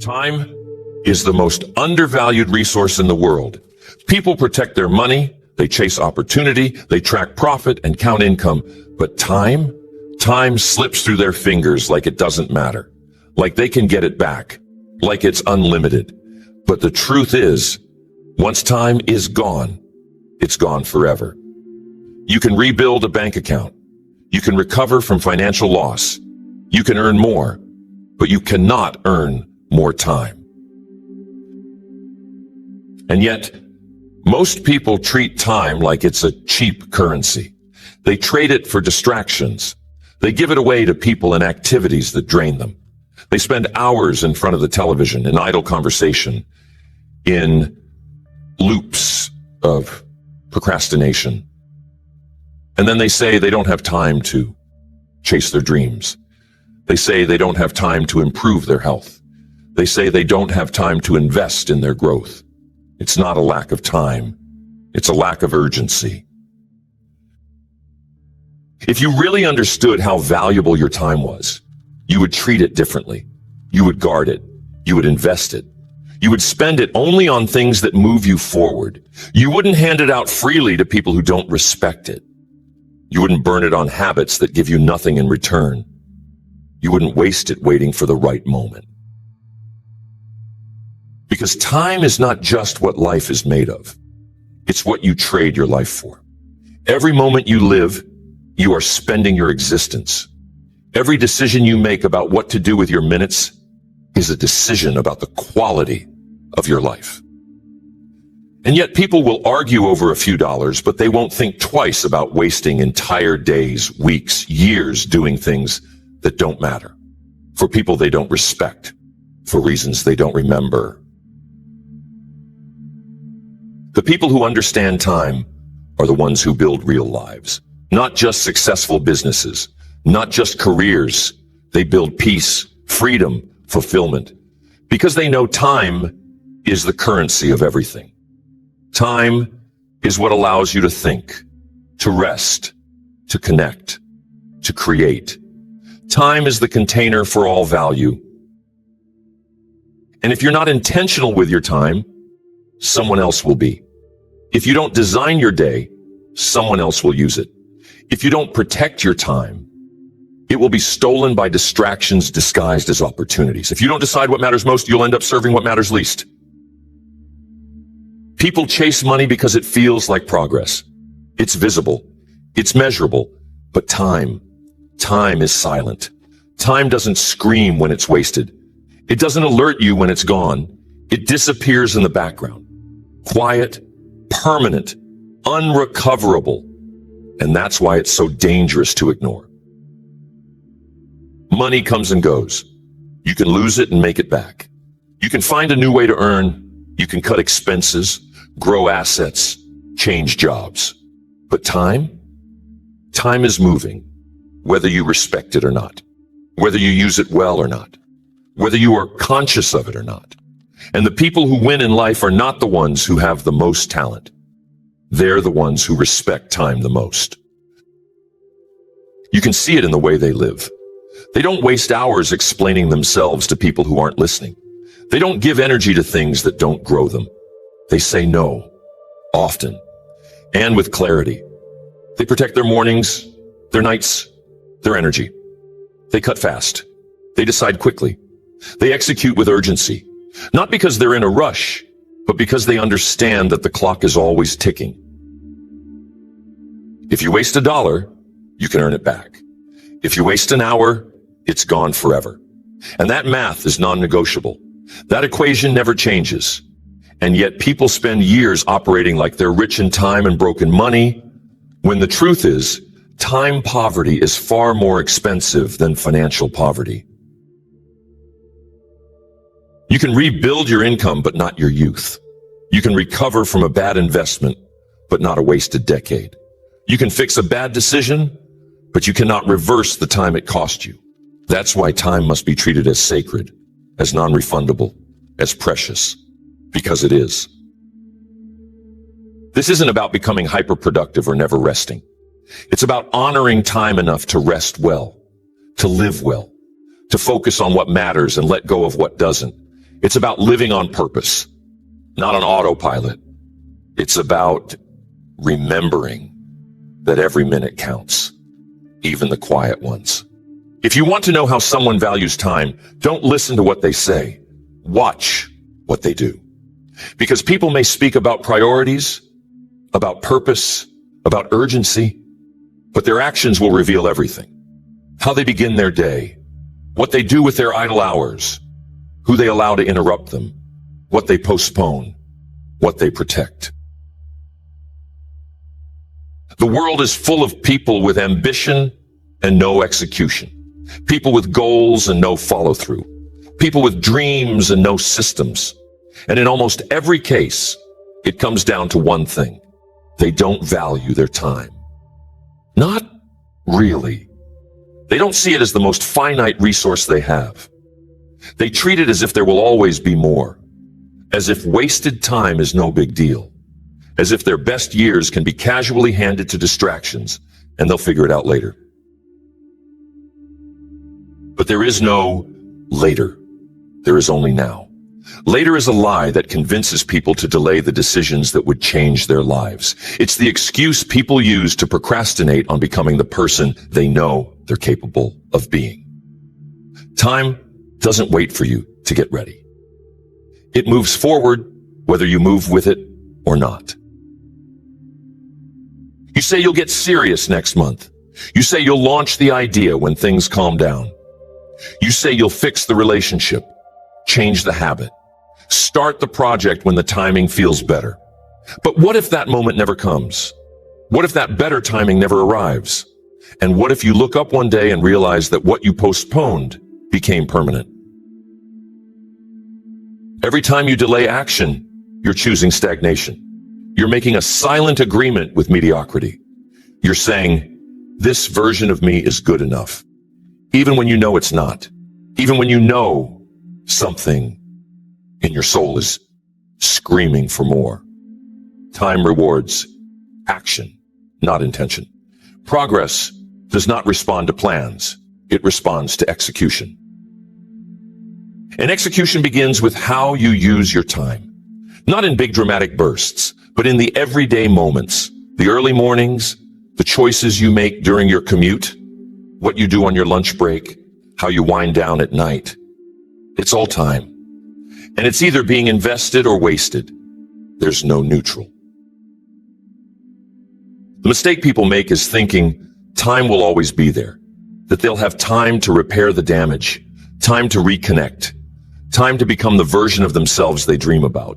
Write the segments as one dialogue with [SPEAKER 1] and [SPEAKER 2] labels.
[SPEAKER 1] Time is the most undervalued resource in the world. People protect their money, they chase opportunity, they track profit and count income. But time slips through their fingers like it doesn't matter, like they can get it back, like it's unlimited. But the truth is, once time is gone, it's gone forever. You can rebuild a bank account. You can recover from financial loss. You can earn more, but you cannot earn more time. And yet, most people treat time like it's a cheap currency. They trade it for distractions. They give it away to people and activities that drain them. They spend hours in front of the television in idle conversation, in loops of procrastination. And then they say they don't have time to chase their dreams. They say they don't have time to improve their health. They say they don't have time to invest in their growth. It's not a lack of time. It's a lack of urgency. If you really understood how valuable your time was, you would treat it differently. You would guard it. You would invest it. You would spend it only on things that move you forward. You wouldn't hand it out freely to people who don't respect it. You wouldn't burn it on habits that give you nothing in return. You wouldn't waste it waiting for the right moment. Because time is not just what life is made of. It's what you trade your life for. Every moment you live, you are spending your existence. Every decision you make about what to do with your minutes is a decision about the quality of your life. And yet people will argue over a few dollars, but they won't think twice about wasting entire days, weeks, years doing things that don't matter, for people they don't respect, for reasons they don't remember. The people who understand time are the ones who build real lives, not just successful businesses, not just careers. They build peace, freedom, fulfillment, because they know time is the currency of everything. Time is what allows you to think, to rest, to connect, to create. Time is the container for all value. And if you're not intentional with your time, someone else will be. If you don't design your day, someone else will use it. If you don't protect your time, it will be stolen by distractions disguised as opportunities. If you don't decide what matters most, you'll end up serving what matters least. People chase money because it feels like progress. It's visible. It's measurable. But time is silent. Time doesn't scream when it's wasted. It doesn't alert you when it's gone. It disappears in the background. Quiet, permanent, unrecoverable. And that's why it's so dangerous to ignore. Money comes and goes. You can lose it and make it back. You can find a new way to earn. You can cut expenses, grow assets, change jobs. But time is moving, whether you respect it or not, whether you use it well or not, whether you are conscious of it or not. And the people who win in life are not the ones who have the most talent. They're the ones who respect time the most. You can see it in the way they live. They don't waste hours explaining themselves to people who aren't listening. They don't give energy to things that don't grow them. They say no, often, and with clarity. They protect their mornings, their nights, their energy. They cut fast. They decide quickly. They execute with urgency, not because they're in a rush, but because they understand that the clock is always ticking. If you waste $1, you can earn it back. If you waste an hour, it's gone forever. And that math is non-negotiable. That equation never changes. And yet people spend years operating like they're rich in time and broke in money, when the truth is, time poverty is far more expensive than financial poverty. You can rebuild your income, but not your youth. You can recover from a bad investment, but not a wasted decade. You can fix a bad decision, but you cannot reverse the time it cost you. That's why time must be treated as sacred, as non-refundable, as precious, because it is. This isn't about becoming hyper-productive or never resting. It's about honoring time enough to rest well, to live well, to focus on what matters and let go of what doesn't. It's about living on purpose, not on autopilot. It's about remembering that every minute counts, even the quiet ones. If you want to know how someone values time, don't listen to what they say. Watch what they do. Because people may speak about priorities, about purpose, about urgency, but their actions will reveal everything. How they begin their day, what they do with their idle hours, who they allow to interrupt them, what they postpone, what they protect. The world is full of people with ambition and no execution. People with goals and no follow-through. People with dreams and no systems. And in almost every case, it comes down to one thing. They don't value their time. Not really. They don't see it as the most finite resource they have. They treat it as if there will always be more. As if wasted time is no big deal. As if their best years can be casually handed to distractions and they'll figure it out later. But there is no later. There is only now. Later is a lie that convinces people to delay the decisions that would change their lives. It's the excuse people use to procrastinate on becoming the person they know they're capable of being. Time doesn't wait for you to get ready. It moves forward whether you move with it or not. You say you'll get serious next month. You say you'll launch the idea when things calm down. You say you'll fix the relationship, change the habit, start the project when the timing feels better. But what if that moment never comes? What if that better timing never arrives? And what if you look up one day and realize that what you postponed became permanent? Every time you delay action, you're choosing stagnation. You're making a silent agreement with mediocrity. You're saying, this version of me is good enough. Even when you know it's not. Even when you know something in your soul is screaming for more. Time rewards action, not intention. Progress does not respond to plans. It responds to execution. And execution begins with how you use your time. Not in big dramatic bursts, but in the everyday moments, the early mornings, the choices you make during your commute, what you do on your lunch break, how you wind down at night. It's all time. And it's either being invested or wasted. There's no neutral. The mistake people make is thinking time will always be there, that they'll have time to repair the damage, time to reconnect, time to become the version of themselves they dream about.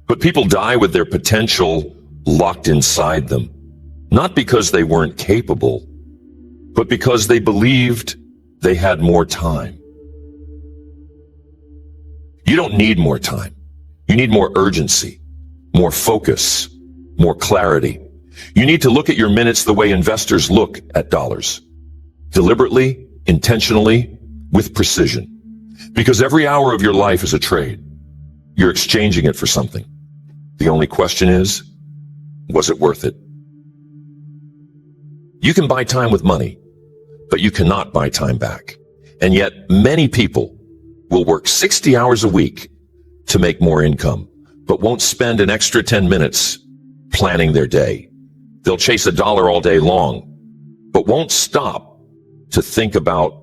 [SPEAKER 1] But people die with their potential locked inside them, not because they weren't capable, but because they believed they had more time. You don't need more time. You need more urgency, more focus, more clarity. You need to look at your minutes the way investors look at dollars. Deliberately, intentionally, with precision. Because every hour of your life is a trade. You're exchanging it for something. The only question is, was it worth it? You can buy time with money, but you cannot buy time back. And yet many people will work 60 hours a week to make more income, but won't spend an extra 10 minutes planning their day. They'll chase $1 all day long, but won't stop to think about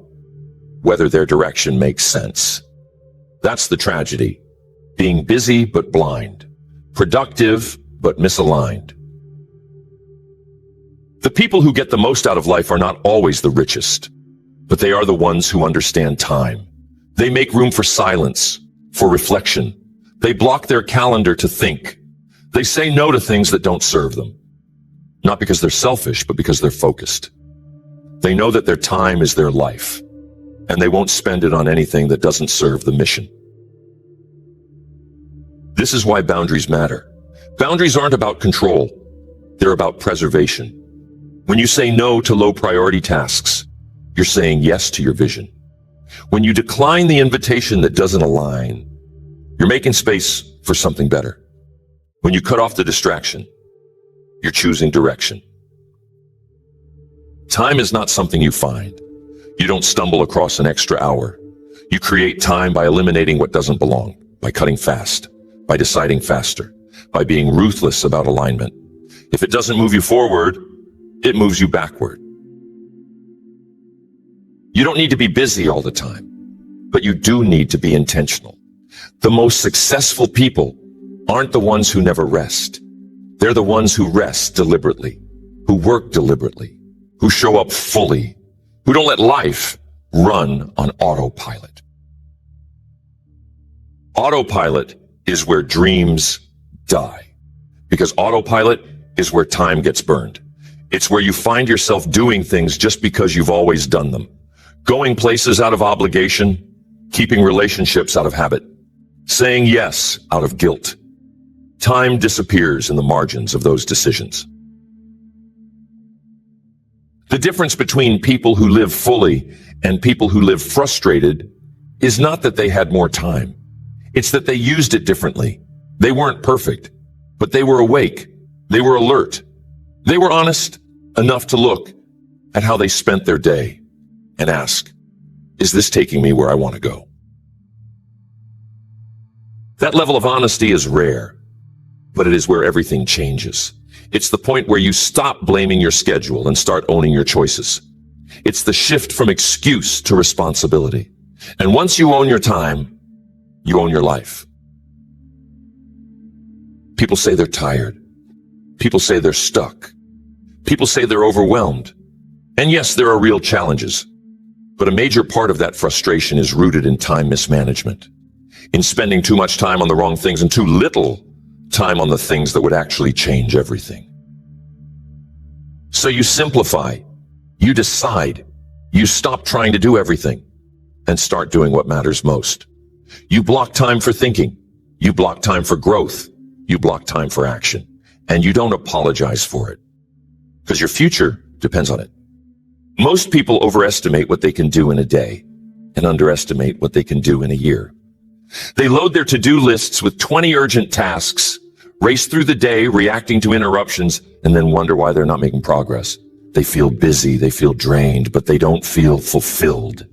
[SPEAKER 1] whether their direction makes sense. That's the tragedy. Being busy but blind. Productive but misaligned. The people who get the most out of life are not always the richest, but they are the ones who understand time. They make room for silence, for reflection. They block their calendar to think. They say no to things that don't serve them. Not because they're selfish, but because they're focused. They know that their time is their life, and they won't spend it on anything that doesn't serve the mission. This is why boundaries matter. Boundaries aren't about control. They're about preservation. When you say no to low priority tasks, you're saying yes to your vision. When you decline the invitation that doesn't align, you're making space for something better. When you cut off the distraction, you're choosing direction. Time is not something you find. You don't stumble across an extra hour. You create time by eliminating what doesn't belong. by cutting fast, by deciding faster, by being ruthless about alignment. If it doesn't move you forward, it moves you backward. You don't need to be busy all the time, but you do need to be intentional. The most successful people aren't the ones who never rest. They're the ones who rest deliberately, who work deliberately, who show up fully, who don't let life run on autopilot. Autopilot is where dreams die, because autopilot is where time gets burned. It's where you find yourself doing things just because you've always done them, going places out of obligation, keeping relationships out of habit, saying yes out of guilt. Time disappears in the margins of those decisions. The difference between people who live fully and people who live frustrated is not that they had more time. It's that they used it differently. They weren't perfect, but they were awake. They were alert. They were honest enough to look at how they spent their day and ask, is this taking me where I want to go? That level of honesty is rare, but it is where everything changes. It's the point where you stop blaming your schedule and start owning your choices. It's the shift from excuse to responsibility. And once you own your time, you own your life. People say they're tired. People say they're stuck. People say they're overwhelmed. And yes, there are real challenges. But a major part of that frustration is rooted in time mismanagement, in spending too much time on the wrong things and too little time on the things that would actually change everything. So you simplify, you decide, you stop trying to do everything and start doing what matters most. You block time for thinking, you block time for growth, you block time for action, and you don't apologize for it, because your future depends on it. Most people overestimate what they can do in a day and underestimate what they can do in a year. They load their to-do lists with 20 urgent tasks, race through the day reacting to interruptions, and then wonder why they're not making progress. They feel busy, they feel drained, but they don't feel fulfilled,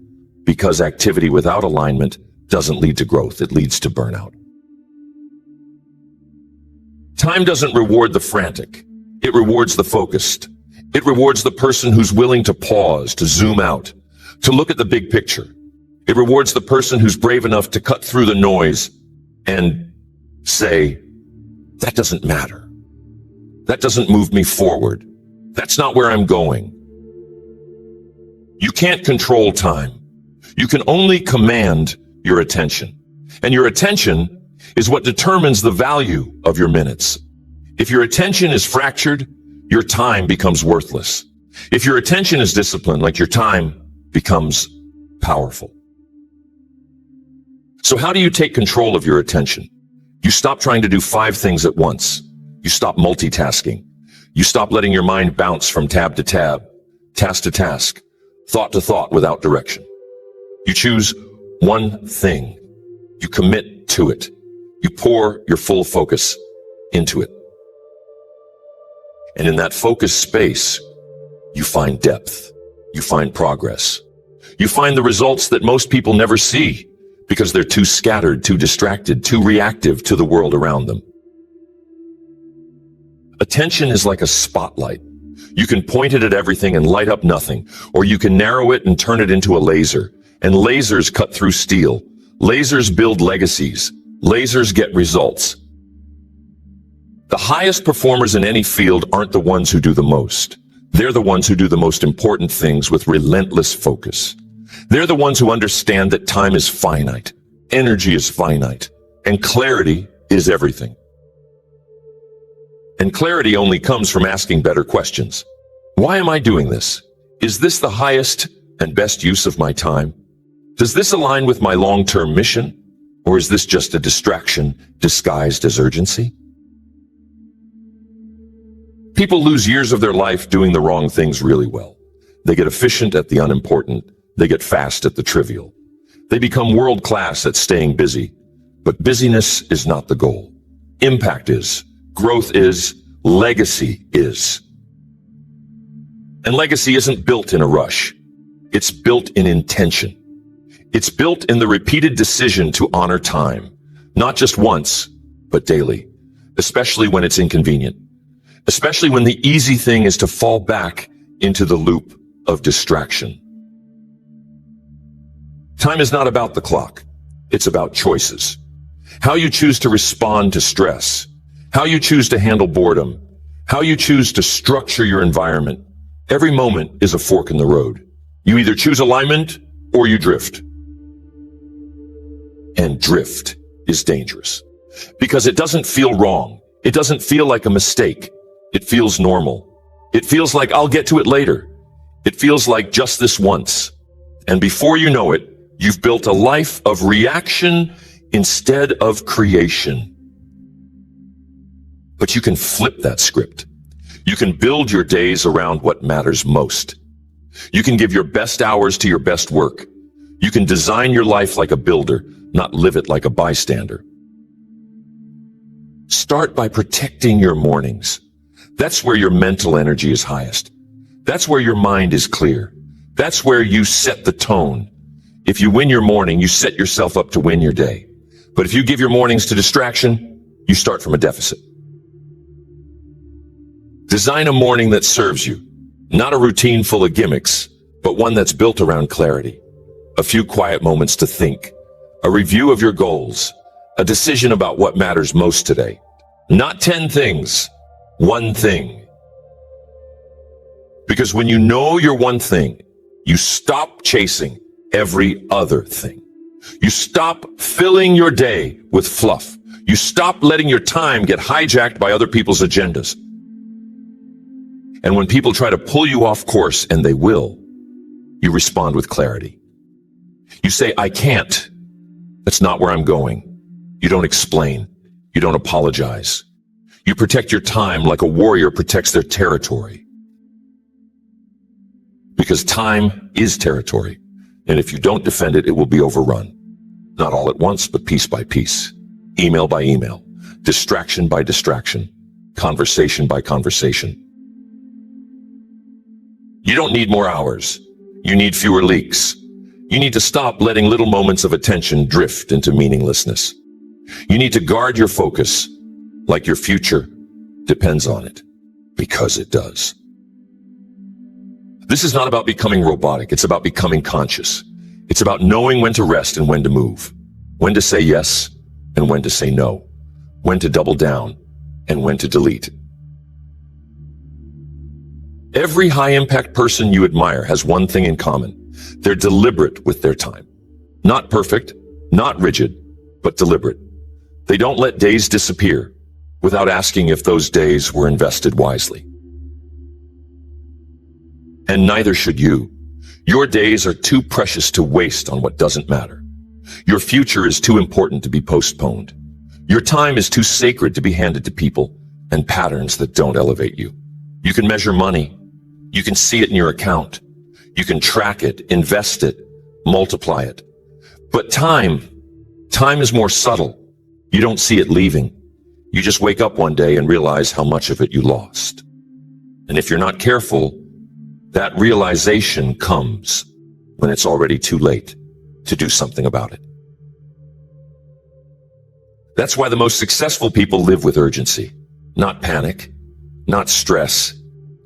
[SPEAKER 1] because activity without alignment doesn't lead to growth, it leads to burnout. Time doesn't reward the frantic, it rewards the focused. It rewards the person who's willing to pause, to zoom out, to look at the big picture. It rewards the person who's brave enough to cut through the noise and say, that doesn't matter. That doesn't move me forward. That's not where I'm going. You can't control time. You can only command your attention. And your attention is what determines the value of your minutes. If your attention is fractured, your time becomes worthless. If your attention is disciplined, like your time becomes powerful. So how do you take control of your attention? You stop trying to do 5 things at once. You stop multitasking. You stop letting your mind bounce from tab to tab, task to task, thought to thought without direction. You choose one thing. You commit to it. You pour your full focus into it. And in that focused space, you find depth. You find progress. You find the results that most people never see because they're too scattered, too distracted, too reactive to the world around them. Attention is like a spotlight. You can point it at everything and light up nothing, or you can narrow it and turn it into a laser. And lasers cut through steel. Lasers build legacies. Lasers get results. The highest performers in any field aren't the ones who do the most. They're the ones who do the most important things with relentless focus. They're the ones who understand that time is finite, energy is finite, and clarity is everything. And clarity only comes from asking better questions. Why am I doing this? Is this the highest and best use of my time? Does this align with my long-term mission? Or is this just a distraction disguised as urgency? People lose years of their life doing the wrong things really well. They get efficient at the unimportant. They get fast at the trivial. They become world-class at staying busy. But busyness is not the goal. Impact is. Growth is. Legacy is. And legacy isn't built in a rush. It's built in intention. It's built in the repeated decision to honor time, Not just once, but daily, especially when it's inconvenient, especially when the easy thing is to fall back into the loop of distraction. Time is not about the clock. It's about choices. How you choose to respond to stress, how you choose to handle boredom, how you choose to structure your environment. Every moment is a fork in the road. You either choose alignment or you drift. And drift is dangerous because it doesn't feel wrong. It doesn't feel like a mistake. It feels normal. It feels like I'll get to it later. It feels like just this once. And before you know it, you've built a life of reaction instead of creation. But you can flip that script. You can build your days around what matters most. You can give your best hours to your best work. You can design your life like a builder, not live it like a bystander. Start by protecting your mornings. That's where your mental energy is highest. That's where your mind is clear. That's where you set the tone. If you win your morning, you set yourself up to win your day. But if you give your mornings to distraction, you start from a deficit. Design a morning that serves you, not a routine full of gimmicks, but one that's built around clarity. A few quiet moments to think, a review of your goals, a decision about what matters most today. Not 10 things, one thing. Because when you know your one thing, you stop chasing every other thing. You stop filling your day with fluff. You stop letting your time get hijacked by other people's agendas. And when people try to pull you off course, and they will, you respond with clarity. You say, I can't. That's not where I'm going. You don't explain. You don't apologize. You protect your time like a warrior protects their territory. Because time is territory. And if you don't defend it, it will be overrun. Not all at once, but piece by piece. Email by email. Distraction by distraction. Conversation by conversation. You don't need more hours. You need fewer leaks. You need to stop letting little moments of attention drift into meaninglessness. You need to guard your focus like your future depends on it, because it does. This is not about becoming robotic. It's about becoming conscious. It's about knowing when to rest and when to move, when to say yes and when to say no, when to double down and when to delete. Every high-impact person you admire has one thing in common. They're deliberate with their time. Not perfect, not rigid, but deliberate. They don't let days disappear without asking if those days were invested wisely. And neither should you. Your days are too precious to waste on what doesn't matter. Your future is too important to be postponed. Your time is too sacred to be handed to people and patterns that don't elevate you. You can measure money. You can see it in your account. You can track it, invest it, multiply it. But time is more subtle. You don't see it leaving. You just wake up one day and realize how much of it you lost. And if you're not careful, that realization comes when it's already too late to do something about it. That's why the most successful people live with urgency, not panic, not stress,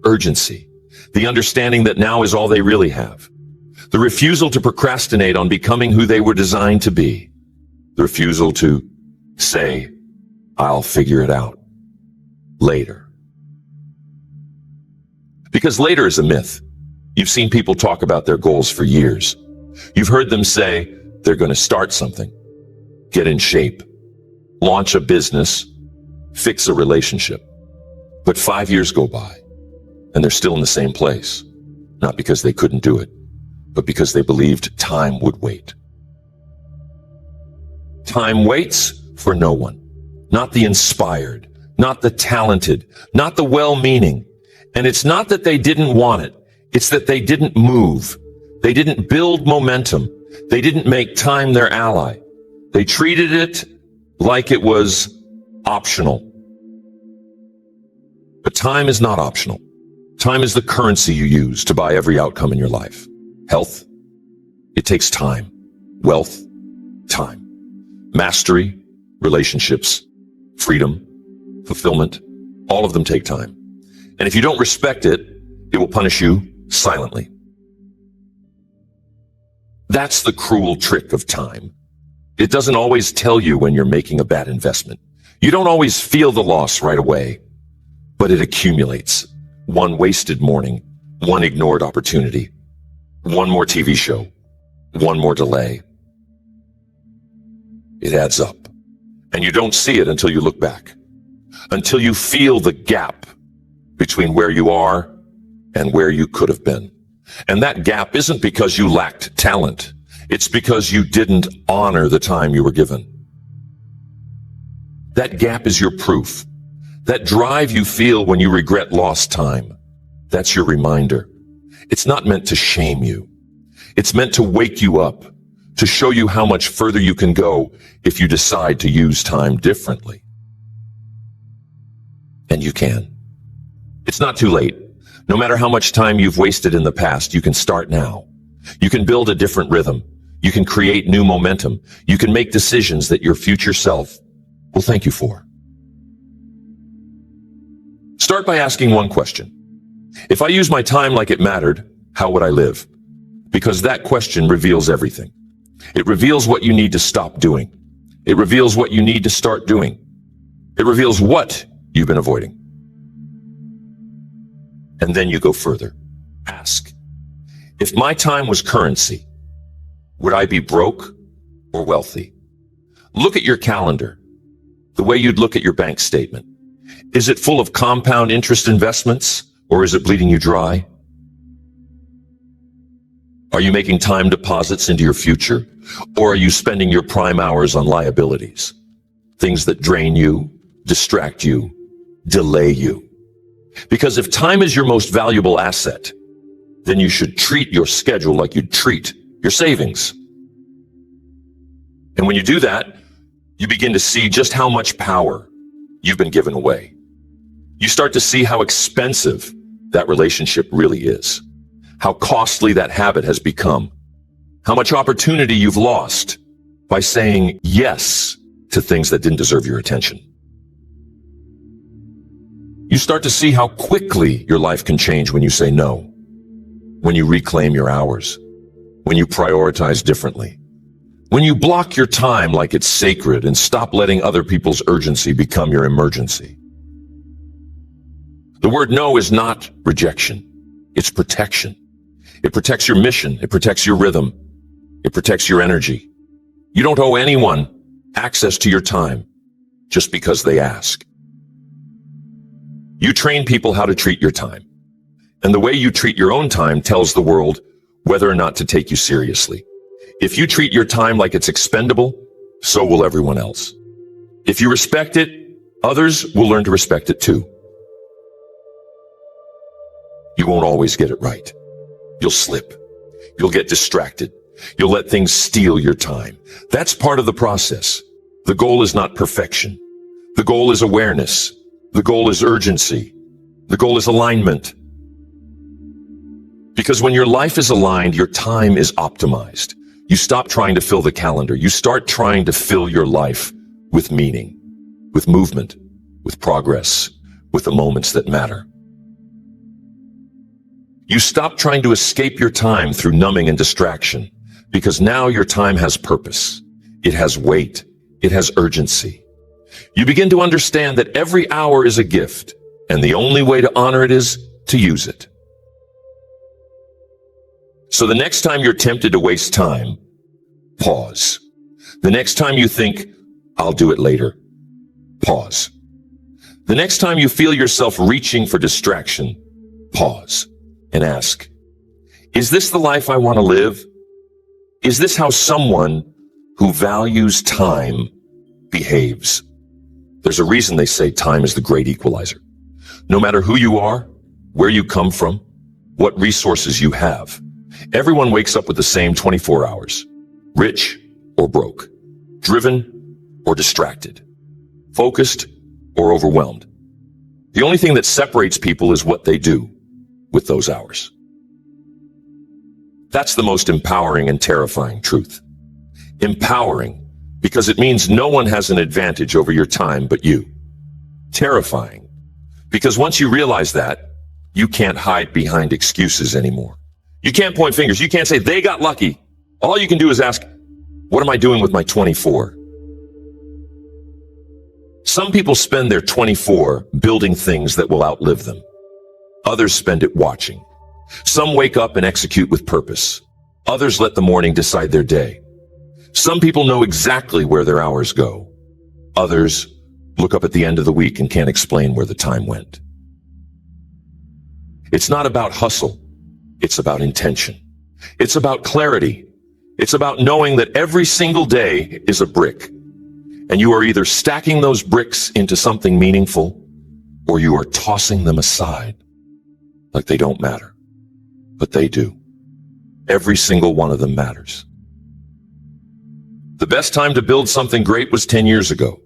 [SPEAKER 1] urgency. The understanding that now is all they really have. The refusal to procrastinate on becoming who they were designed to be. The refusal to say, I'll figure it out later. Because later is a myth. You've seen people talk about their goals for years. You've heard them say they're going to start something, get in shape, launch a business, fix a relationship. But 5 years go by, and they're still in the same place. Not because they couldn't do it, but because they believed time would wait. Time waits for no one. Not the inspired, not the talented, not the well-meaning. And it's not that they didn't want it. It's that they didn't move. They didn't build momentum. They didn't make time their ally. They treated it like it was optional. But time is not optional. Time is the currency you use to buy every outcome in your life. Health, it takes time. Wealth, time. Mastery, relationships, freedom, fulfillment, all of them take time. And if you don't respect it, it will punish you silently. That's the cruel trick of time. It doesn't always tell you when you're making a bad investment. You don't always feel the loss right away, but it accumulates. One wasted morning, one ignored opportunity, one more TV show, one more delay. It adds up, and you don't see it until you look back, until you feel the gap between where you are and where you could have been. And that gap isn't because you lacked talent. It's because you didn't honor the time you were given. That gap is your proof. That drive you feel when you regret lost time. That's your reminder. It's not meant to shame you. It's meant to wake you up, to show you how much further you can go if you decide to use time differently. And you can. It's not too late. No matter how much time you've wasted in the past, you can start now. You can build a different rhythm. You can create new momentum. You can make decisions that your future self will thank you for. Start by asking one question. If I use my time like it mattered, how would I live? Because that question reveals everything. It reveals what you need to stop doing. It reveals what you need to start doing. It reveals what you've been avoiding. And then you go further. Ask, if my time was currency, would I be broke or wealthy? Look at your calendar, the way you'd look at your bank statement. Is it full of compound interest investments, or is it bleeding you dry? Are you making time deposits into your future, or are you spending your prime hours on liabilities? Things that drain you, distract you, delay you. Because if time is your most valuable asset, then you should treat your schedule like you'd treat your savings. And when you do that, you begin to see just how much power you've been given away. You start to see how expensive that relationship really is, how costly that habit has become, how much opportunity you've lost by saying yes to things that didn't deserve your attention. You start to see how quickly your life can change when you say no, when you reclaim your hours, when you prioritize differently, when you block your time like it's sacred and stop letting other people's urgency become your emergency. The word no is not rejection. It's protection. It protects your mission. It protects your rhythm. It protects your energy. You don't owe anyone access to your time just because they ask. You train people how to treat your time. And the way you treat your own time tells the world whether or not to take you seriously. If you treat your time like it's expendable, so will everyone else. If you respect it, others will learn to respect it too. You won't always get it right. You'll slip. You'll get distracted. You'll let things steal your time. That's part of the process. The goal is not perfection. The goal is awareness. The goal is urgency. The goal is alignment. Because when your life is aligned, your time is optimized. You stop trying to fill the calendar. You start trying to fill your life with meaning, with movement, with progress, with the moments that matter. You stop trying to escape your time through numbing and distraction, because now your time has purpose. It has weight. It has urgency. You begin to understand that every hour is a gift, and the only way to honor it is to use it. So the next time you're tempted to waste time, pause. The next time you think, I'll do it later, pause. The next time you feel yourself reaching for distraction, pause and ask, is this the life I want to live? Is this how someone who values time behaves? There's a reason they say time is the great equalizer. No matter who you are, where you come from, what resources you have, everyone wakes up with the same 24 hours, rich or broke, driven or distracted, focused or overwhelmed. The only thing that separates people is what they do with those hours. That's the most empowering and terrifying truth. Empowering because it means no one has an advantage over your time but you. Terrifying, because once you realize that, you can't hide behind excuses anymore. You can't point fingers. You can't say, they got lucky. All you can do is ask, what am I doing with my 24? Some people spend their 24 building things that will outlive them. Others spend it watching. Some wake up and execute with purpose. Others let the morning decide their day. Some people know exactly where their hours go. Others look up at the end of the week and can't explain where the time went. It's not about hustle. It's about intention. It's about clarity. It's about knowing that every single day is a brick, and you are either stacking those bricks into something meaningful, or you are tossing them aside like they don't matter. But they do. Every single one of them matters. The best time to build something great was 10 years ago.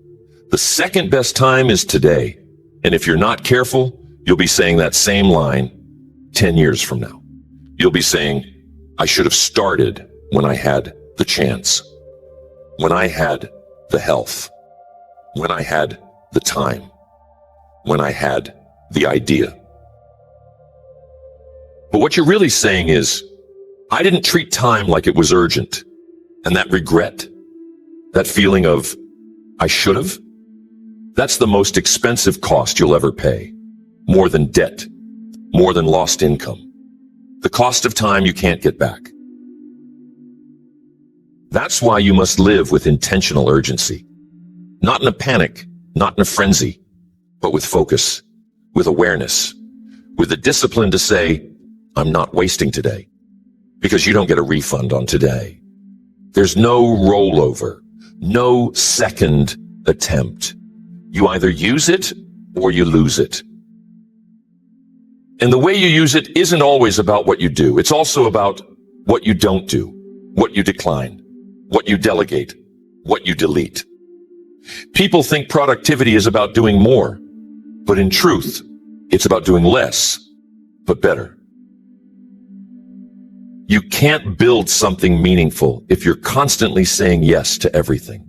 [SPEAKER 1] The second best time is today. And if you're not careful, you'll be saying that same line 10 years from now. You'll be saying, I should have started when I had the chance, when I had the health, when I had the time, when I had the idea. But what you're really saying is, I didn't treat time like it was urgent. And that regret, that feeling of, I should have, that's the most expensive cost you'll ever pay. More than debt, more than lost income. The cost of time you can't get back. That's why you must live with intentional urgency. Not in a panic, not in a frenzy, but with focus, with awareness, with the discipline to say, I'm not wasting today, because you don't get a refund on today. There's no rollover, no second attempt. You either use it or you lose it. And the way you use it isn't always about what you do. It's also about what you don't do, what you decline, what you delegate, what you delete. People think productivity is about doing more, but in truth, it's about doing less, but better. You can't build something meaningful if you're constantly saying yes to everything.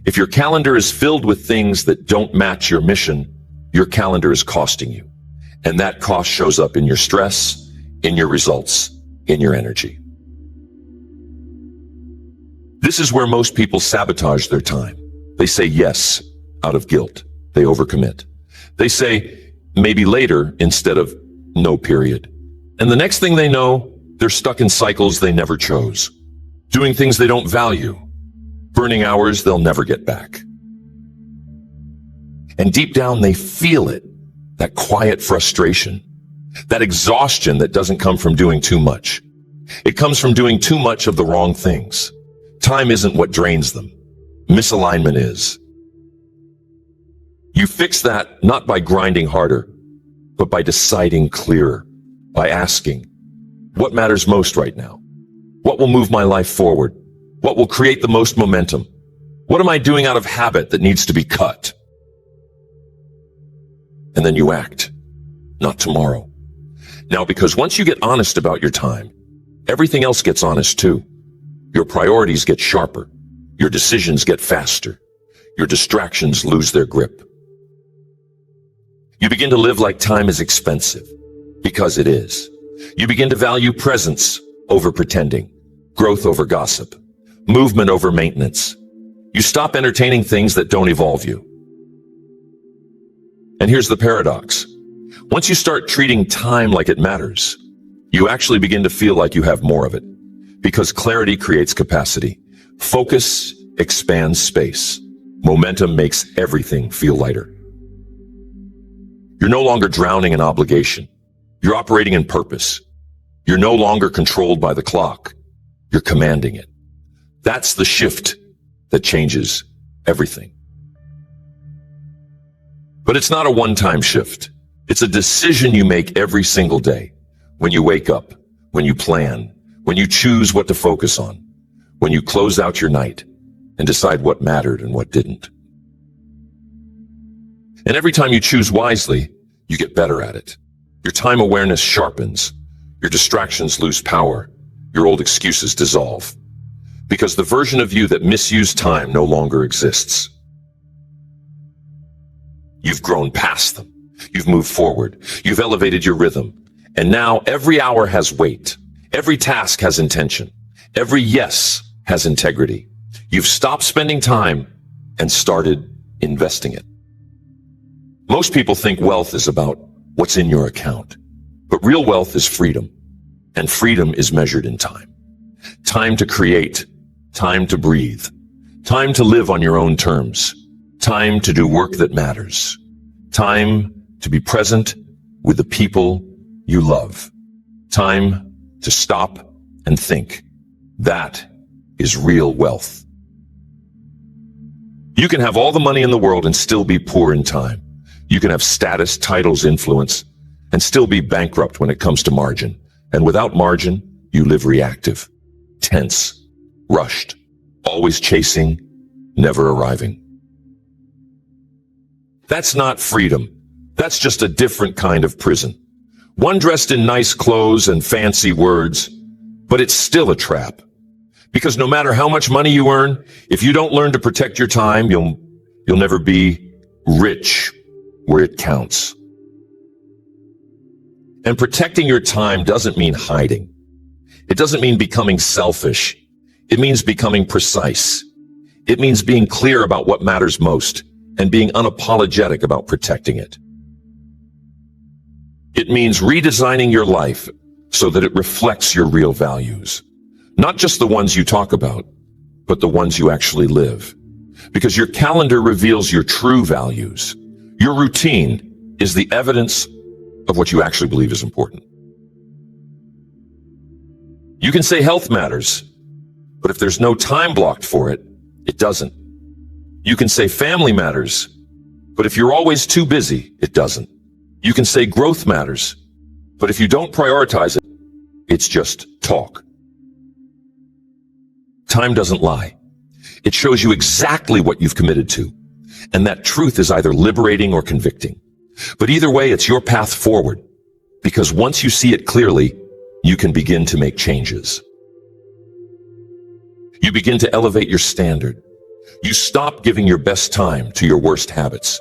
[SPEAKER 1] If your calendar is filled with things that don't match your mission, your calendar is costing you. And that cost shows up in your stress, in your results, in your energy. This is where most people sabotage their time. They say yes out of guilt. They overcommit. They say maybe later instead of no period. And the next thing they know, they're stuck in cycles they never chose, doing things they don't value, burning hours they'll never get back. And deep down, they feel it, that quiet frustration, that exhaustion that doesn't come from doing too much. It comes from doing too much of the wrong things. Time isn't what drains them. Misalignment is. You fix that not by grinding harder, but by deciding clearer, by asking, what matters most right now? What will move my life forward? What will create the most momentum? What am I doing out of habit that needs to be cut? And then you act, not tomorrow. Now, because once you get honest about your time, everything else gets honest too. Your priorities get sharper. Your decisions get faster. Your distractions lose their grip. You begin to live like time is expensive, because it is. You begin to value presence over pretending, growth over gossip, movement over maintenance. You stop entertaining things that don't evolve you. And here's the paradox. Once you start treating time like it matters, you actually begin to feel like you have more of it, because clarity creates capacity. Focus expands space. Momentum makes everything feel lighter. You're no longer drowning in obligation. You're operating in purpose. You're no longer controlled by the clock. You're commanding it. That's the shift that changes everything. But it's not a one-time shift. It's a decision you make every single day. When you wake up, when you plan, when you choose what to focus on, when you close out your night and decide what mattered and what didn't. And every time you choose wisely, you get better at it. Your time awareness sharpens. Your distractions lose power. Your old excuses dissolve. because the version of you that misused time no longer exists. You've grown past them. You've moved forward. You've elevated your rhythm. And now every hour has weight. Every task has intention. Every yes has integrity. You've stopped spending time and started investing it. Most people think wealth is about what's in your account, but real wealth is freedom, and freedom is measured in time. Time to create, time to breathe, time to live on your own terms, time to do work that matters, time to be present with the people you love, time to stop and think. That is real wealth. You can have all the money in the world and still be poor in time. You can have status, titles, influence, and still be bankrupt when it comes to margin. And without margin, you live reactive, tense, rushed, always chasing, never arriving. That's not freedom. That's just a different kind of prison. One dressed in nice clothes and fancy words, but it's still a trap. Because no matter how much money you earn, if you don't learn to protect your time, you'll never be rich where it counts. And protecting your time doesn't mean hiding. It doesn't mean becoming selfish. It means becoming precise. It means being clear about what matters most and being unapologetic about protecting it. It means redesigning your life so that it reflects your real values. Not just the ones you talk about, but the ones you actually live. Because your calendar reveals your true values. Your routine is the evidence of what you actually believe is important. You can say health matters, but if there's no time blocked for it, it doesn't. You can say family matters, but if you're always too busy, it doesn't. You can say growth matters, but if you don't prioritize it, it's just talk. Time doesn't lie. It shows you exactly what you've committed to, and that truth is either liberating or convicting. But either way, it's your path forward, because once you see it clearly, you can begin to make changes. You begin to elevate your standard. You stop giving your best time to your worst habits.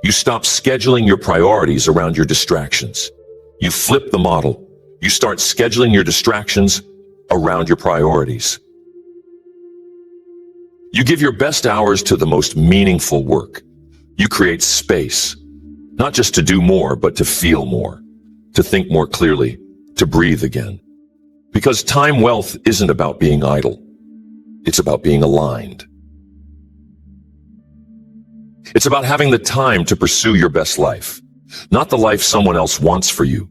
[SPEAKER 1] You stop scheduling your priorities around your distractions. You flip the model. You start scheduling your distractions around your priorities. You give your best hours to the most meaningful work. You create space, not just to do more, but to feel more, to think more clearly, to breathe again. Because time wealth isn't about being idle. It's about being aligned. It's about having the time to pursue your best life, not the life someone else wants for you,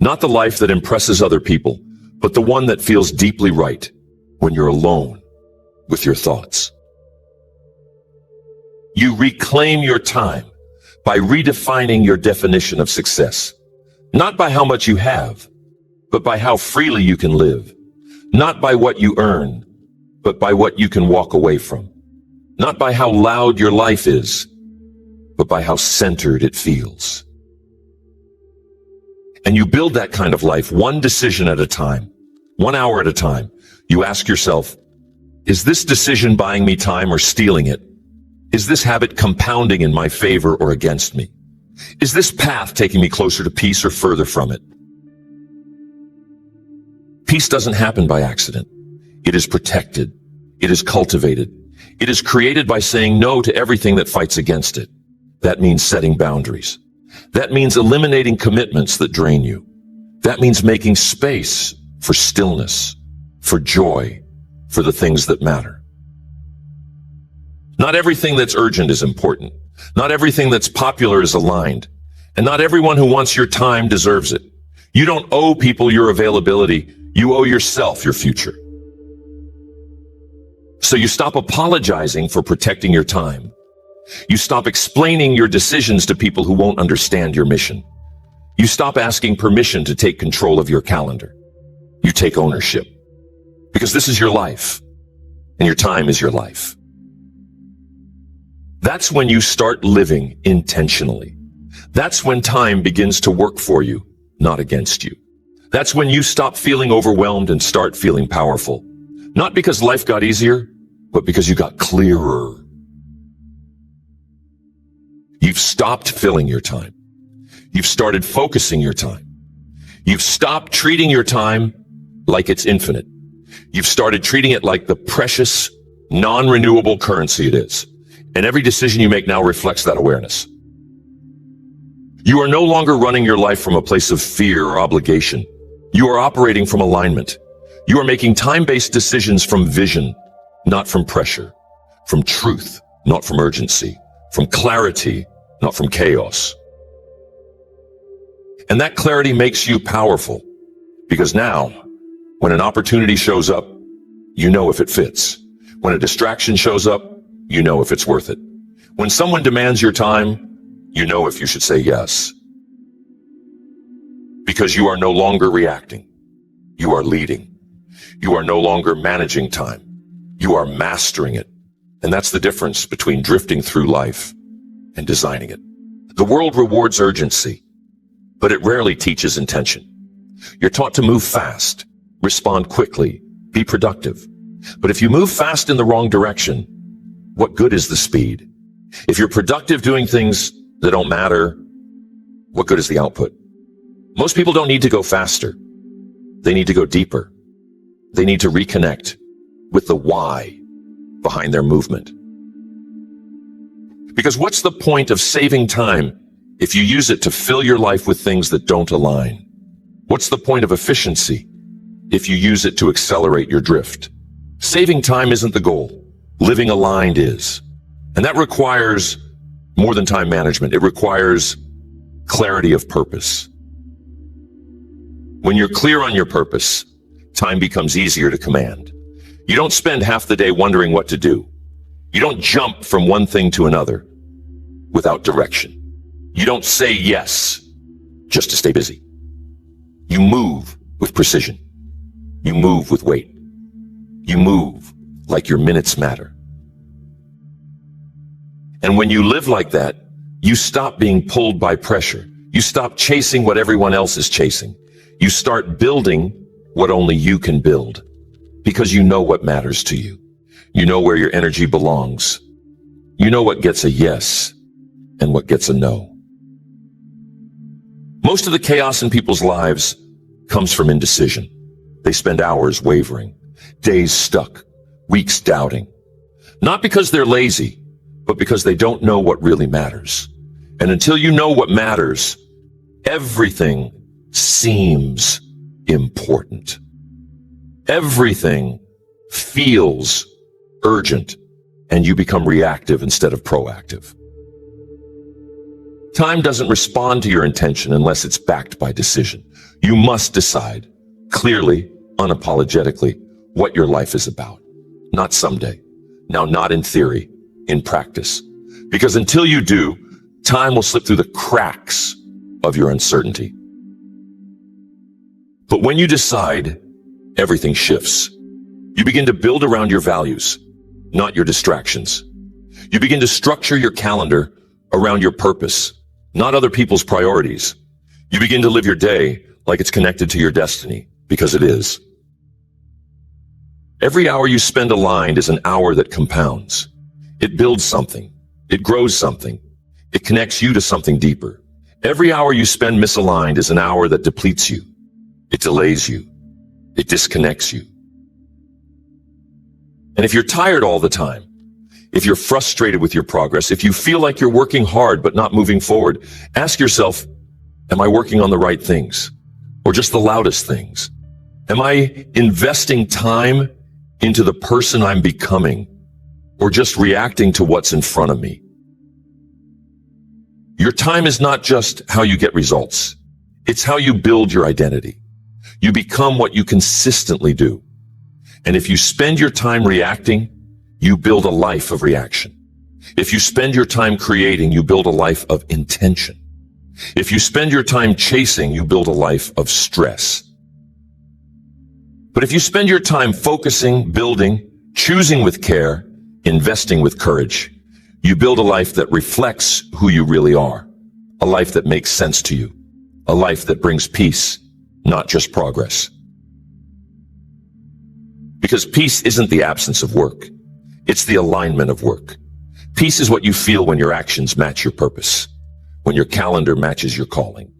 [SPEAKER 1] not the life that impresses other people, but the one that feels deeply right when you're alone with your thoughts. You reclaim your time by redefining your definition of success, not by how much you have, but by how freely you can live, not by what you earn, but by what you can walk away from, not by how loud your life is, but by how centered it feels. And you build that kind of life one decision at a time, 1 hour at a time. You ask yourself, is this decision buying me time or stealing it? Is this habit compounding in my favor or against me? Is this path taking me closer to peace or further from it? Peace doesn't happen by accident. It is protected. It is cultivated. It is created by saying no to everything that fights against it. That means setting boundaries. That means eliminating commitments that drain you. That means making space for stillness, for joy, for the things that matter. Not everything that's urgent is important. Not everything that's popular is aligned. And not everyone who wants your time deserves it. You don't owe people your availability. You owe yourself your future. So you stop apologizing for protecting your time. You stop explaining your decisions to people who won't understand your mission. You stop asking permission to take control of your calendar. You take ownership. Because this is your life, and your time is your life. That's when you start living intentionally. That's when time begins to work for you, not against you. That's when you stop feeling overwhelmed and start feeling powerful. Not because life got easier, but because you got clearer. You've stopped filling your time. You've started focusing your time. You've stopped treating your time like it's infinite. You've started treating it like the precious, non-renewable currency it is. And every decision you make now reflects that awareness. You are no longer running your life from a place of fear or obligation. You are operating from alignment. You are making time-based decisions from vision, not from pressure, from truth, not from urgency, from clarity, not from chaos. And that clarity makes you powerful, because now, when an opportunity shows up, you know if it fits. When a distraction shows up, you know if it's worth it. When someone demands your time, you know if you should say yes. Because you are no longer reacting. You are leading. You are no longer managing time. You are mastering it. And that's the difference between drifting through life and designing it. The world rewards urgency, but it rarely teaches intention. You're taught to move fast, respond quickly, be productive. But if you move fast in the wrong direction, what good is the speed? If you're productive doing things that don't matter, what good is the output? Most people don't need to go faster. They need to go deeper. They need to reconnect with the why behind their movement. Because what's the point of saving time if you use it to fill your life with things that don't align? What's the point of efficiency if you use it to accelerate your drift? Saving time isn't the goal. Living aligned is. And that requires more than time management. It requires clarity of purpose. When you're clear on your purpose, time becomes easier to command. You don't spend half the day wondering what to do. You don't jump from one thing to another without direction. You don't say yes just to stay busy. You move with precision. You move with weight. You move like your minutes matter. And when you live like that, you stop being pulled by pressure. You stop chasing what everyone else is chasing. You start building what only you can build, because you know what matters to you. You know where your energy belongs. You know what gets a yes and what gets a no. Most of the chaos in people's lives comes from indecision. They spend hours wavering, days stuck, weeks doubting. Not because they're lazy, but because they don't know what really matters. And until you know what matters, everything seems important. Everything feels urgent, and you become reactive instead of proactive. Time doesn't respond to your intention unless it's backed by decision. You must decide clearly, unapologetically, what your life is about. Not someday. Now, not in theory, in practice. Because until you do, time will slip through the cracks of your uncertainty. But when you decide, everything shifts. You begin to build around your values, not your distractions. You begin to structure your calendar around your purpose, not other people's priorities. You begin to live your day like it's connected to your destiny, because it is. Every hour you spend aligned is an hour that compounds. It builds something. It grows something. It connects you to something deeper. Every hour you spend misaligned is an hour that depletes you. It delays you. It disconnects you. And if you're tired all the time, if you're frustrated with your progress, if you feel like you're working hard but not moving forward, ask yourself, am I working on the right things? Or just the loudest things? Am I investing time into the person I'm becoming? Or just reacting to what's in front of me? Your time is not just how you get results. It's how you build your identity. You become what you consistently do. And if you spend your time reacting, you build a life of reaction. If you spend your time creating, you build a life of intention. If you spend your time chasing, you build a life of stress. But if you spend your time focusing, building, choosing with care, investing with courage, you build a life that reflects who you really are, a life that makes sense to you, a life that brings peace, not just progress. Because peace isn't the absence of work. It's the alignment of work. Peace is what you feel when your actions match your purpose, when your calendar matches your calling,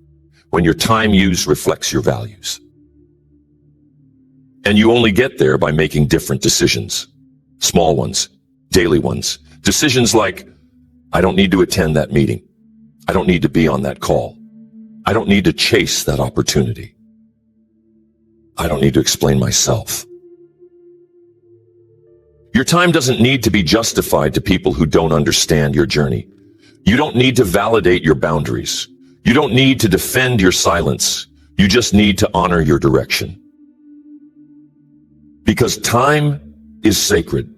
[SPEAKER 1] when your time used reflects your values. And you only get there by making different decisions. Small ones, daily ones. Decisions like, I don't need to attend that meeting. I don't need to be on that call. I don't need to chase that opportunity. I don't need to explain myself. Your time doesn't need to be justified to people who don't understand your journey. You don't need to validate your boundaries. You don't need to defend your silence. You just need to honor your direction. Because time is sacred,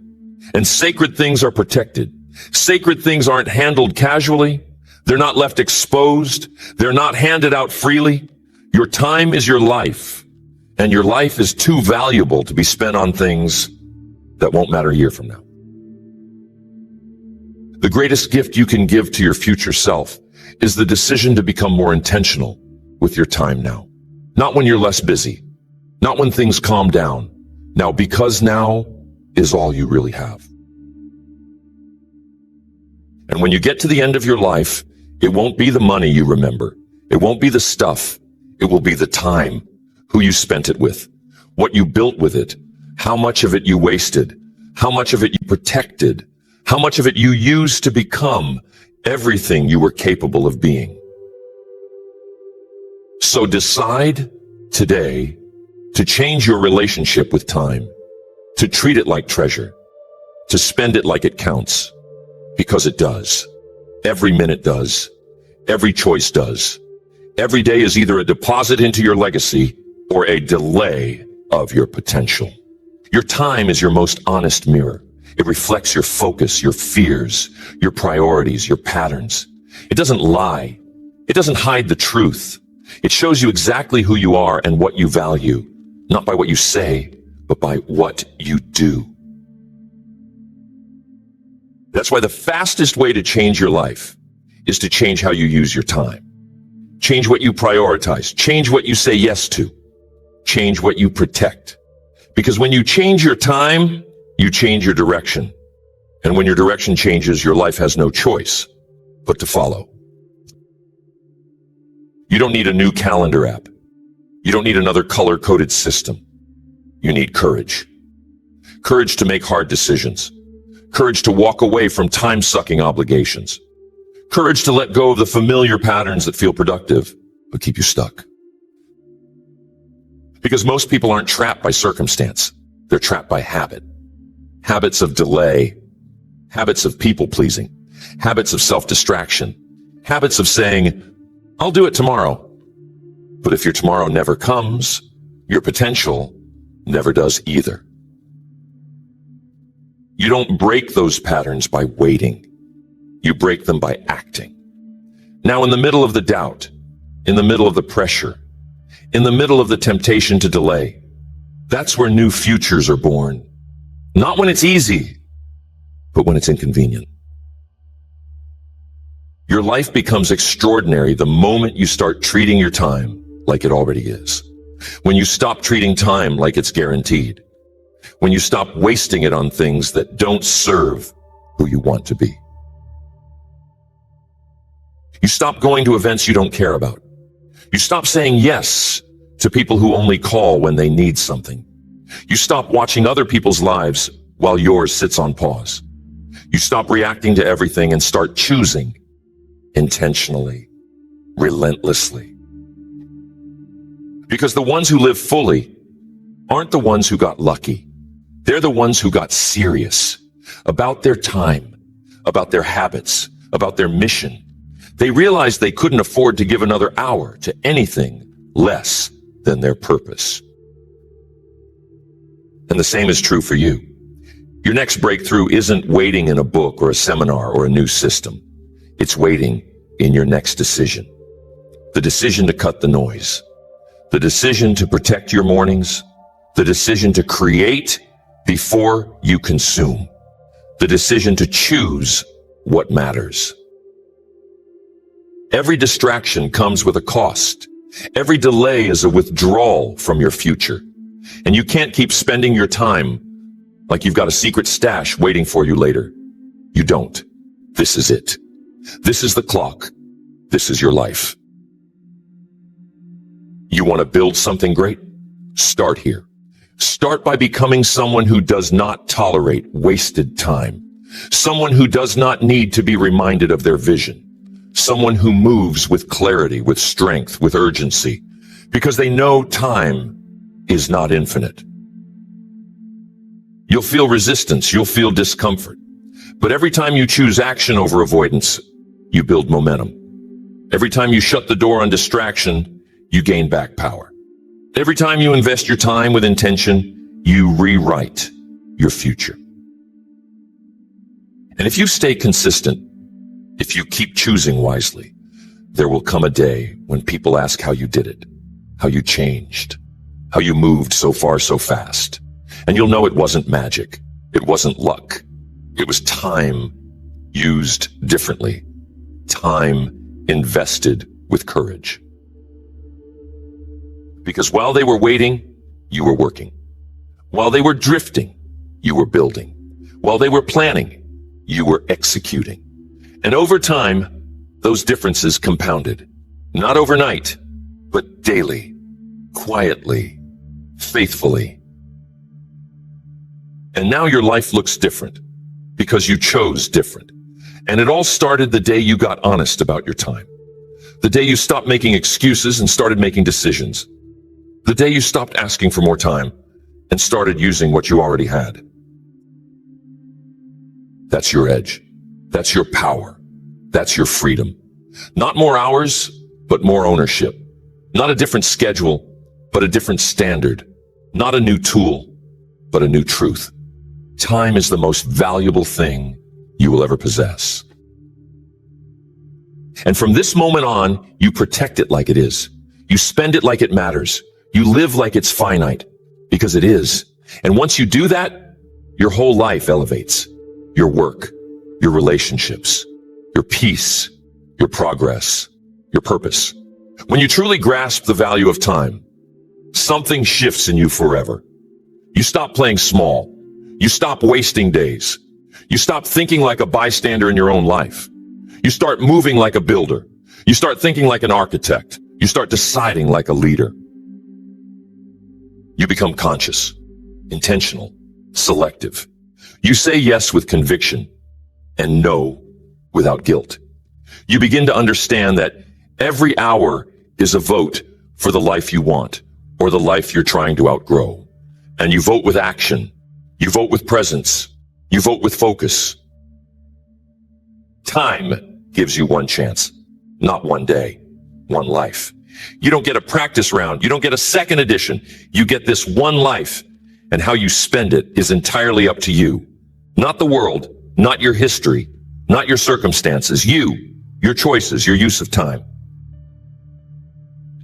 [SPEAKER 1] and sacred things are protected. Sacred things aren't handled casually. They're not left exposed. They're not handed out freely. Your time is your life, and your life is too valuable to be spent on things that won't matter a year from now. The greatest gift you can give to your future self is the decision to become more intentional with your time now. Not when you're less busy, not when things calm down. Now, because now is all you really have. And when you get to the end of your life, it won't be the money you remember. It won't be the stuff. It will be the time, who you spent it with, what you built with it, how much of it you wasted, how much of it you protected, how much of it you used to become everything you were capable of being. So decide today to change your relationship with time, to treat it like treasure, to spend it like it counts, because it does. Every minute does. Every choice does. Every day is either a deposit into your legacy or a delay of your potential. Your time is your most honest mirror. It reflects your focus, your fears, your priorities, your patterns. It doesn't lie. It doesn't hide the truth. It shows you exactly who you are and what you value, not by what you say, but by what you do. That's why the fastest way to change your life is to change how you use your time. Change what you prioritize. Change what you say yes to. Change what you protect. Because when you change your time, you change your direction. And when your direction changes, your life has no choice but to follow. You don't need a new calendar app. You don't need another color-coded system. You need courage. Courage to make hard decisions. Courage to walk away from time-sucking obligations. Courage to let go of the familiar patterns that feel productive, but keep you stuck. Because most people aren't trapped by circumstance. They're trapped by habit. Habits of delay. Habits of people-pleasing. Habits of self-distraction. Habits of saying, I'll do it tomorrow. But if your tomorrow never comes, your potential never does either. You don't break those patterns by waiting. You break them by acting. Now, in the middle of the doubt, in the middle of the pressure, in the middle of the temptation to delay, that's where new futures are born. Not when it's easy, but when it's inconvenient. Your life becomes extraordinary the moment you start treating your time like it already is. When you stop treating time like it's guaranteed. When you stop wasting it on things that don't serve who you want to be. You stop going to events you don't care about. You stop saying yes to people who only call when they need something. You stop watching other people's lives while yours sits on pause. You stop reacting to everything and start choosing intentionally, relentlessly. Because the ones who live fully aren't the ones who got lucky. They're the ones who got serious about their time, about their habits, about their mission. They realized they couldn't afford to give another hour to anything less than their purpose. And the same is true for you. Your next breakthrough isn't waiting in a book or a seminar or a new system. It's waiting in your next decision. The decision to cut the noise. The decision to protect your mornings. The decision to create before you consume. The decision to choose what matters. Every distraction comes with a cost. Every delay is a withdrawal from your future. And you can't keep spending your time like you've got a secret stash waiting for you later. You don't. This is it. This is the clock. This is your life. You want to build something great? Start here. Start by becoming someone who does not tolerate wasted time. Someone who does not need to be reminded of their vision. Someone who moves with clarity, with strength, with urgency, because they know time is not infinite. You'll feel resistance, you'll feel discomfort. But every time you choose action over avoidance, you build momentum. Every time you shut the door on distraction, you gain back power. Every time you invest your time with intention, you rewrite your future. And if you stay consistent, if you keep choosing wisely, there will come a day when people ask how you did it, how you changed, how you moved so far so fast. And you'll know it wasn't magic. It wasn't luck. It was time used differently. Time invested with courage. Because while they were waiting, you were working. While they were drifting, you were building. While they were planning, you were executing. And over time, those differences compounded. Not overnight, but daily, quietly, faithfully. And now your life looks different because you chose different. And it all started the day you got honest about your time. The day you stopped making excuses and started making decisions. The day you stopped asking for more time and started using what you already had. That's your edge. That's your power. That's your freedom. Not more hours, but more ownership. Not a different schedule, but a different standard. Not a new tool, but a new truth. Time is the most valuable thing you will ever possess. And from this moment on, you protect it like it is. You spend it like it matters. You live like it's finite, because it is. And once you do that, your whole life elevates. Your work, your relationships, your peace, your progress, your purpose. When you truly grasp the value of time, something shifts in you forever. You stop playing small. You stop wasting days. You stop thinking like a bystander in your own life. You start moving like a builder. You start thinking like an architect. You start deciding like a leader. You become conscious, intentional, selective. You say yes with conviction and no without guilt. You begin to understand that every hour is a vote for the life you want or the life you're trying to outgrow. And you vote with action. You vote with presence. You vote with focus. Time gives you one chance, not one day, one life. You don't get a practice round. You don't get a second edition. You get this one life, and how you spend it is entirely up to you. Not the world, not your history, not your circumstances. You, your choices, your use of time.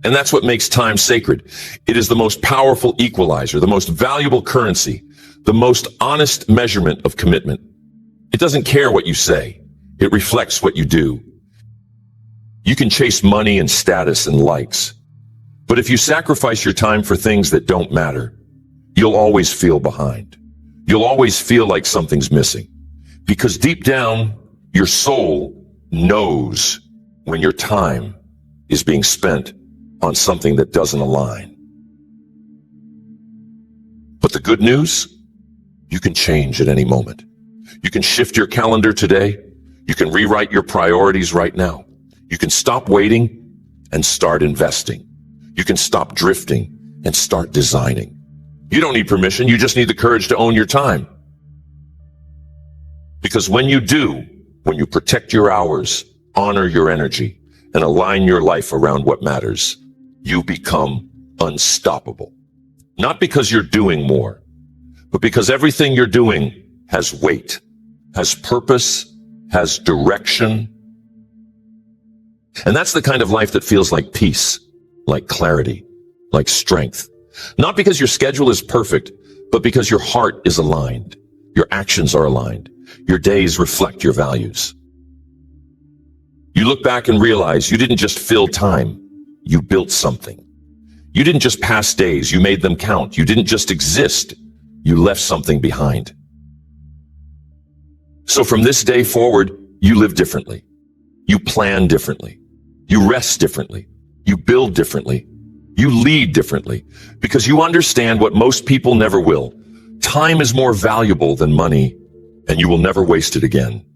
[SPEAKER 1] And that's what makes time sacred. It is the most powerful equalizer, the most valuable currency, the most honest measurement of commitment. It doesn't care what you say. It reflects what you do. You can chase money and status and likes. But if you sacrifice your time for things that don't matter, you'll always feel behind. You'll always feel like something's missing. Because deep down, your soul knows when your time is being spent on something that doesn't align. But the good news, you can change at any moment. You can shift your calendar today. You can rewrite your priorities right now. You can stop waiting and start investing. You can stop drifting and start designing. You don't need permission. You just need the courage to own your time. Because when you do, when you protect your hours, honor your energy, and align your life around what matters, you become unstoppable. Not because you're doing more, but because everything you're doing has weight, has purpose, has direction. And that's the kind of life that feels like peace, like clarity, like strength. Not because your schedule is perfect, but because your heart is aligned. Your actions are aligned. Your days reflect your values. You look back and realize you didn't just fill time. You built something. You didn't just pass days, you made them count. You didn't just exist, you left something behind. So from this day forward, you live differently. You plan differently. You rest differently. You build differently. You lead differently, because you understand what most people never will. Time is more valuable than money, and you will never waste it again.